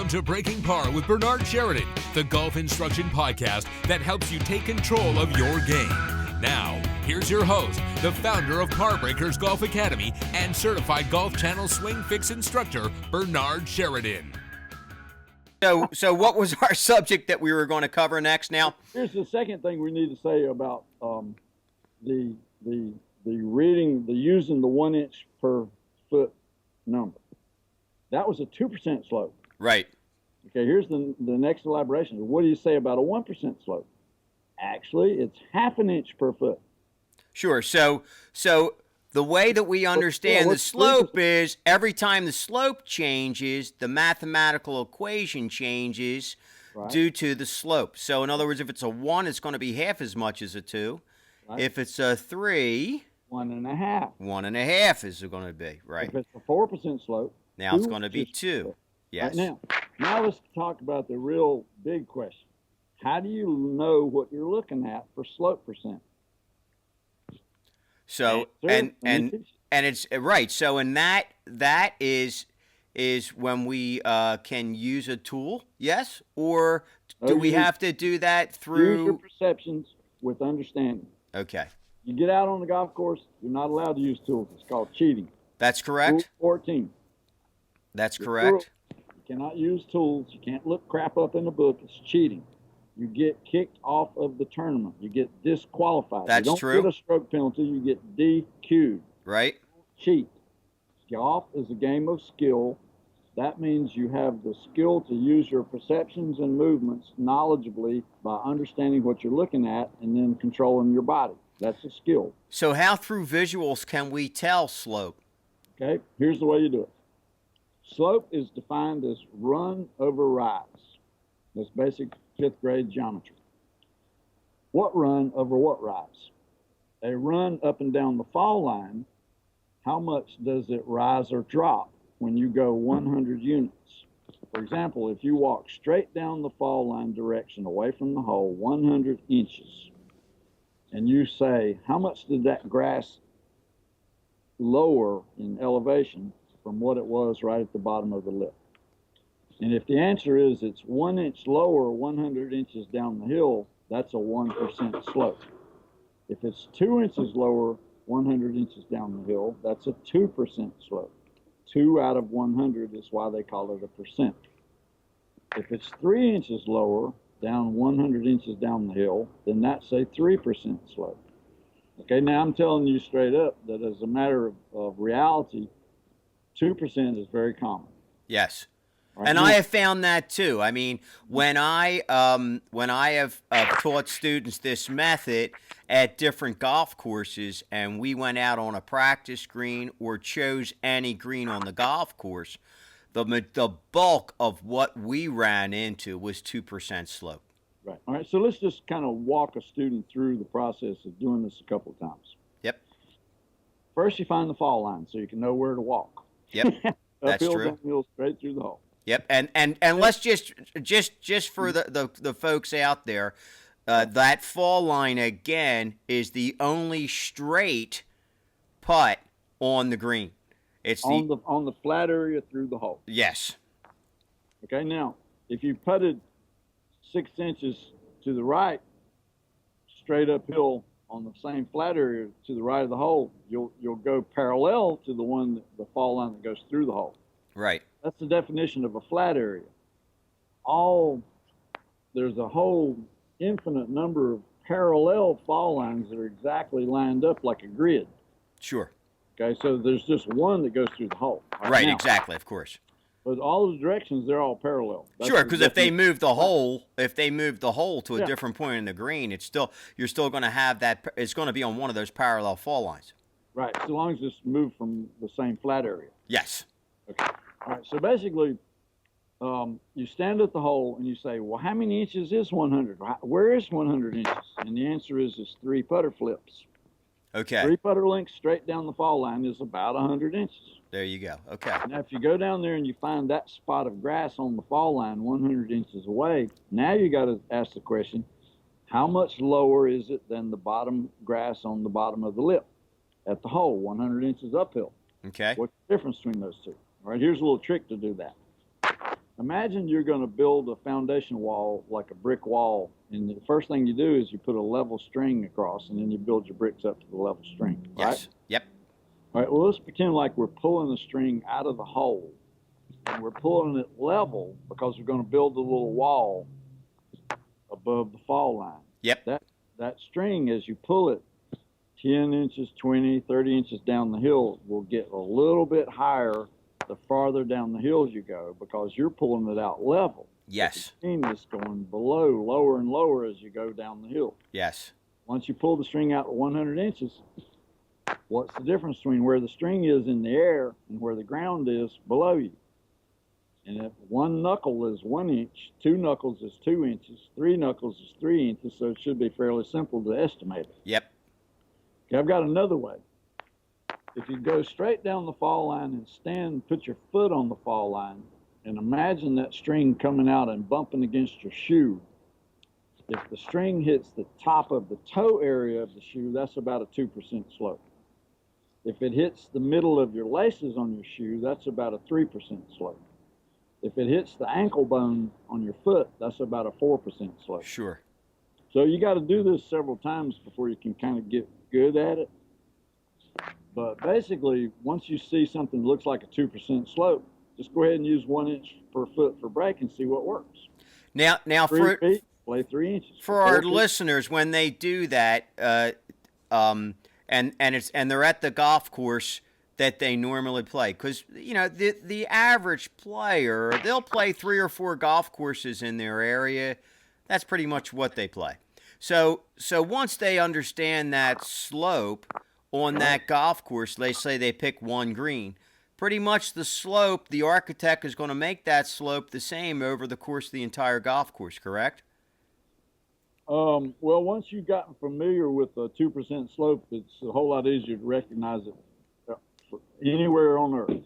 Welcome to Breaking Par with Bernard Sheridan, the golf instruction podcast that helps you take control of your game. Now, here's your host, the founder of Par Breakers Golf Academy and certified Golf Channel Swing Fix instructor, Bernard Sheridan. So what was our subject that we were going to cover next now? Here's the second thing we need to say about the reading, the using the 1 inch per foot number. That was a 2% slope. Right. Okay, here's the next elaboration. What do you say about a 1% slope? Actually, it's half an inch per foot. Sure. So the way that we understand the slope is every time the slope changes, the mathematical equation changes due to the slope. So in other words, if it's a 1, it's going to be half as much as a 2. Right. If it's a 3, 1.5. 1.5 is it going to be, right? If it's a 4% slope, now it's going to be 2. Yes. Right, now let's talk about the real big question. How do you know what you're looking at for slope percent? So and it's right. So and that is when we can use a tool, yes, or do we have to do that through use your perceptions with understanding? Okay. You get out on the golf course, you're not allowed to use tools. It's called cheating. That's correct. Rule 14. That's correct. You cannot use tools. You can't look crap up in the book. It's cheating. You get kicked off of the tournament. You get disqualified. That's true. You don't get a stroke penalty. You get DQ'd. Right. Cheat. Golf is a game of skill. That means you have the skill to use your perceptions and movements knowledgeably by understanding what you're looking at and then controlling your body. That's a skill. So how through visuals can we tell slope? Okay, here's the way you do it. Slope is defined as run over rise. That's basic 5th grade geometry. What run over what rise? A run up and down the fall line, how much does it rise or drop when you go 100 units? For example, if you walk straight down the fall line direction away from the hole 100 inches, and you say, how much did that grass lower in elevation from what it was right at the bottom of the lip? And if the answer is it's 1 inch lower 100 inches down the hill, that's a 1% slope. If it's 2 inches lower 100 inches down the hill, that's a 2% slope. 2 out of 100 is why they call it a percent. If it's 3 inches lower down 100 inches down the hill, then that's a 3% slope. Okay, now I'm telling you straight up that as a matter of reality, 2% is very common. Yes. Right. And I have found that too. I mean, when I have taught students this method at different golf courses, and we went out on a practice green or chose any green on the golf course, the bulk of what we ran into was 2% slope. Right. All right. So let's just kind of walk a student through the process of doing this a couple of times. Yep. First, you find the fall line so you can know where to walk. Yep. That's uphill, true. Downhill, straight through the hole. Yep, and let's just for the folks out there, that fall line again is the only straight putt on the green. It's on the flat area through the hole. Yes. Okay, now if you putted 6 inches to the right, straight uphill on the same flat area to the right of the hole, you'll go parallel to the fall line that goes through the hole. Right. That's the definition of a flat area. There's a whole infinite number of parallel fall lines that are exactly lined up like a grid. Sure. Okay, so there's just one that goes through the hole. Right, exactly, of course. But all the directions, they're all parallel. Sure, because if they move the hole to a different point in the green, you're still going to have that. It's going to be on one of those parallel fall lines. Right, so long as it's moved from the same flat area. Yes. Okay. All right, so basically, you stand at the hole and you say, well, how many inches is 100? Where is 100 inches? And the answer is it's 3 putter flips. Okay. 3 putter lengths straight down the fall line is about 100 inches. There you go. Okay. Now, if you go down there and you find that spot of grass on the fall line 100 inches away, now you got to ask the question, how much lower is it than the bottom grass on the bottom of the lip at the hole, 100 inches uphill? Okay. What's the difference between those two? All right, here's a little trick to do that. Imagine you're going to build a foundation wall like a brick wall, and the first thing you do is you put a level string across, and then you build your bricks up to the level string, right? Yes. Yep. All right, well, let's pretend like we're pulling the string out of the hole, and we're pulling it level because we're going to build a little wall above the fall line. Yep. That string, as you pull it 10 inches, 20, 30 inches down the hill, will get a little bit higher the farther down the hills you go because you're pulling it out level. Yes. The string is going below, lower and lower as you go down the hill. Yes. Once you pull the string out to 100 inches, what's the difference between where the string is in the air and where the ground is below you? And if one knuckle is 1 inch, two knuckles is 2 inches, three knuckles is 3 inches, so it should be fairly simple to estimate it. Yep. Okay, I've got another way. If you go straight down the fall line and stand, put your foot on the fall line, and imagine that string coming out and bumping against your shoe. If the string hits the top of the toe area of the shoe, that's about a 2% slope. If it hits the middle of your laces on your shoe, that's about a 3% slope. If it hits the ankle bone on your foot, that's about a 4% slope. Sure. So you got to do this several times before you can kind of get good at it. But basically, once you see something that looks like a 2% slope, just go ahead and use 1 inch per foot for brake and see what works. Now, 3 feet, play 3 inches. For our listeners, when they do that, and they're at the golf course that they normally play, because the average player, they'll play 3 or 4 golf courses in their area. That's pretty much what they play. So once they understand that slope on that golf course, they say they pick one green. Pretty much the slope, the architect is going to make that slope the same over the course of the entire golf course, correct? Well, once you've gotten familiar with a 2% slope, it's a whole lot easier to recognize it anywhere on Earth.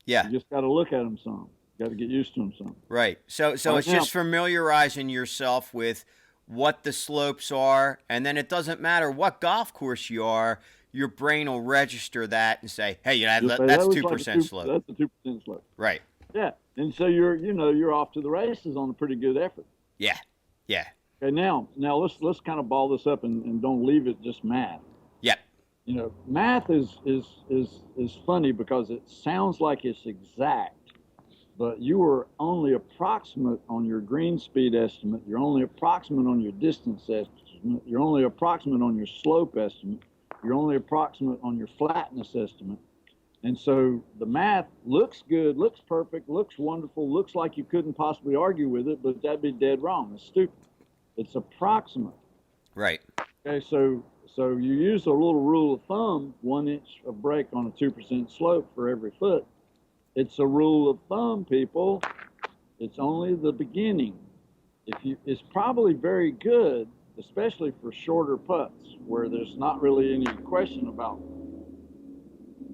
Yeah. You just got to look at them some. Got to get used to them some. Right. So it's just familiarizing yourself with what the slopes are, and then it doesn't matter what golf course you are, your brain will register that and say, hey, that's 2% slope. That's a 2% slope. Right. Yeah. And so you're off to the races on a pretty good effort. Yeah. Yeah. Okay, now let's kind of ball this up and don't leave it just math. Yep. Math is funny because it sounds like it's exact, but you are only approximate on your green speed estimate. You're only approximate on your distance estimate. You're only approximate on your slope estimate. You're only approximate on your flatness estimate. And so the math looks good, looks perfect, looks wonderful, looks like you couldn't possibly argue with it, but that'd be dead wrong. It's stupid. It's approximate. Right. Okay, so you use a little rule of thumb, 1 inch of brake on a 2% slope for every foot. It's a rule of thumb, people. It's only the beginning. It's probably very good, especially for shorter putts, where there's not really any question about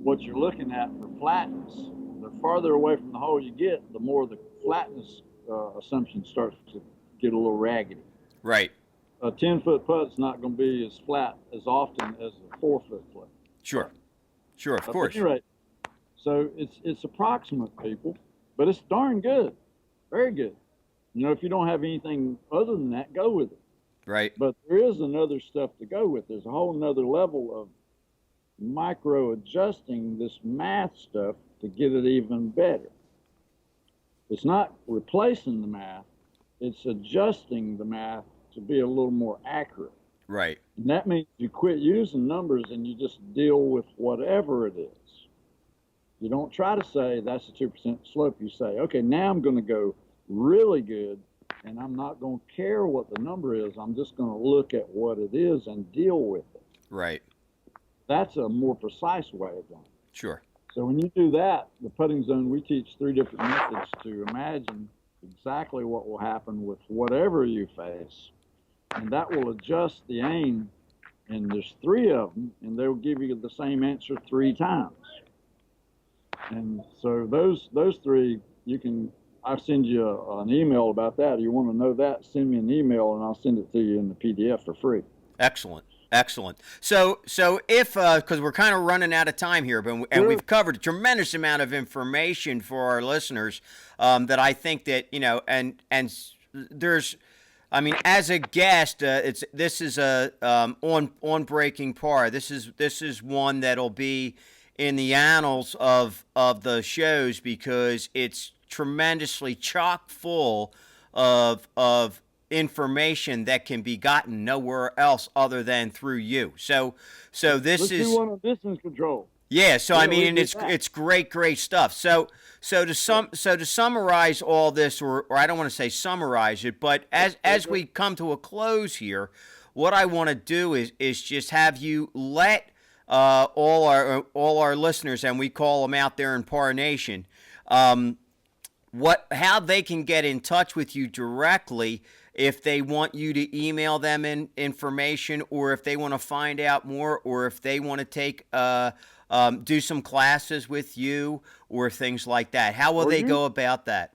what you're looking at for flatness. The farther away from the hole you get, the more the flatness assumption starts to get a little raggedy. Right. A 10-foot putt's not going to be as flat as often as a 4-foot putt. Sure, of course. At any rate, so it's approximate, people, but it's darn good, very good. If you don't have anything other than that, go with it. Right. But there is another stuff to go with. There's a whole nother level of micro adjusting this math stuff to get it even better. It's not replacing the math, it's adjusting the math to be a little more accurate. Right. And that means you quit using numbers and you just deal with whatever it is. You don't try to say that's a 2% slope. You say, okay, now I'm going to go really good, and I'm not going to care what the number is. I'm just going to look at what it is and deal with it. Right. That's a more precise way of doing it. Sure. So when you do that, the putting zone, we teach 3 different methods to imagine exactly what will happen with whatever you face. And that will adjust the aim. And there's 3 of them, and they'll give you the same answer 3 times. And so those 3, I'll send you an email about that. If you want to know that, send me an email, and I'll send it to you in the PDF for free. Excellent. Excellent. So if because we're kind of running out of time here, and we've covered a tremendous amount of information for our listeners, that I think that there's, I mean, as a guest, this is a on Breaking Par. This is one that'll be in the annals of the shows because it's tremendously chock full of information that can be gotten nowhere else other than through you. So this Let's is do one on distance control. yeah. So Yeah, I mean, we did that. it's great stuff. So to summarize all this, or I don't want to say summarize it, but as we come to a close here, what I want to do is just have you let all our listeners, and we call them out there in Par Nation, how they can get in touch with you directly if they want you to email them information, or if they want to find out more, or if they want to take do some classes with you or things like that. How will they go about that?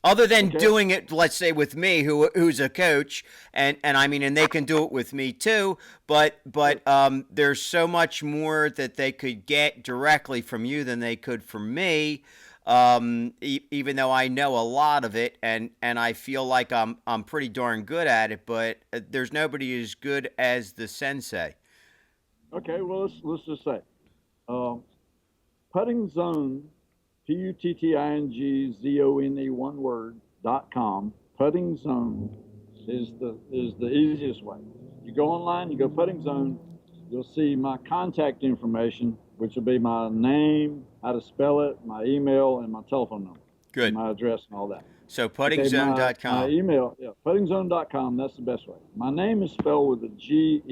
Other than doing it, let's say, with me, who's a coach, and I mean, and they can do it with me too. But there's so much more that they could get directly from you than they could from me. Even though I know a lot of it, and I feel like I'm pretty darn good at it, but there's nobody as good as the sensei. Okay, well let's just say, putting zone, PUTTINGZONE, one word, .com. Putting zone is the easiest way. You go online, you go putting zone, you'll see my contact information, which will be my name, how to spell it, my email, and my telephone number. Good. And my address and all that. So puttingzone.com. My email, puttingzone.com, that's the best way. My name is spelled with a Geoff.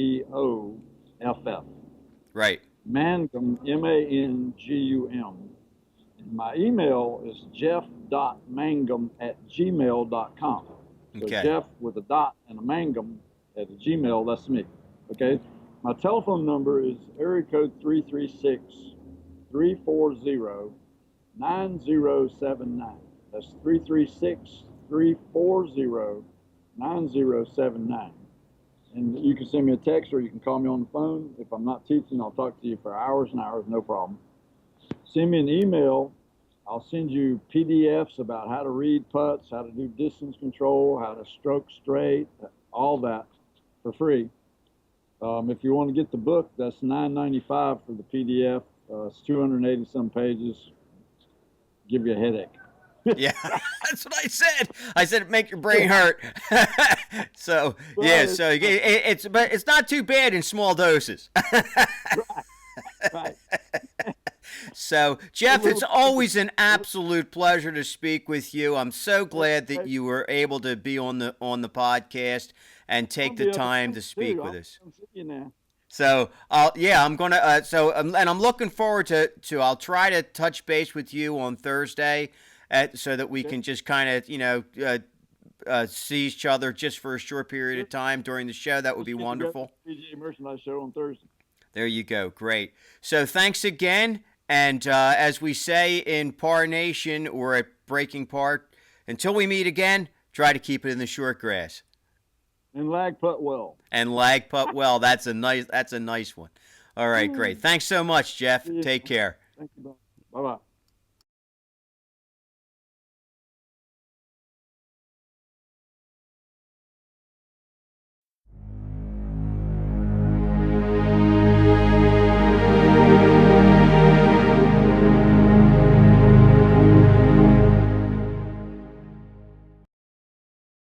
Right. Mangum, Mangum. And my email is jeff.mangum@gmail.com. So Okay. Jeff with a dot and a Mangum at a Gmail, that's me. Okay. My telephone number is area code 336-340-9079. That's 336-340-9079. And you can send me a text or you can call me on the phone. If I'm not teaching, I'll talk to you for hours and hours, no problem. Send me an email. I'll send you PDFs about how to read putts, how to do distance control, how to stroke straight, all that for free. If you want to get the book, that's $9.95 for the PDF. It's 280 some pages. Give you a headache. Yeah, that's what I said. I said it make your brain hurt. So Well, yeah, so but it's not too bad in small doses. Right. So, Jeff, it's always an absolute pleasure to speak with you. I'm so glad that you were able to be on the podcast and take the time to speak with us. So, I'm gonna. And I'm looking forward to. I'll try to touch base with you on Thursday, so that we can just kind of, see each other just for a short period of time during the show. That would be wonderful. PGA Merchandise Show on Thursday. There you go. Great. So thanks again. And as we say in Par Nation or at Breaking Par, until we meet again, try to keep it in the short grass. And lag putt well. And lag putt well. That's a nice one. All right, great. Thanks so much, Jeff. Take care. Thank you. Bye-bye.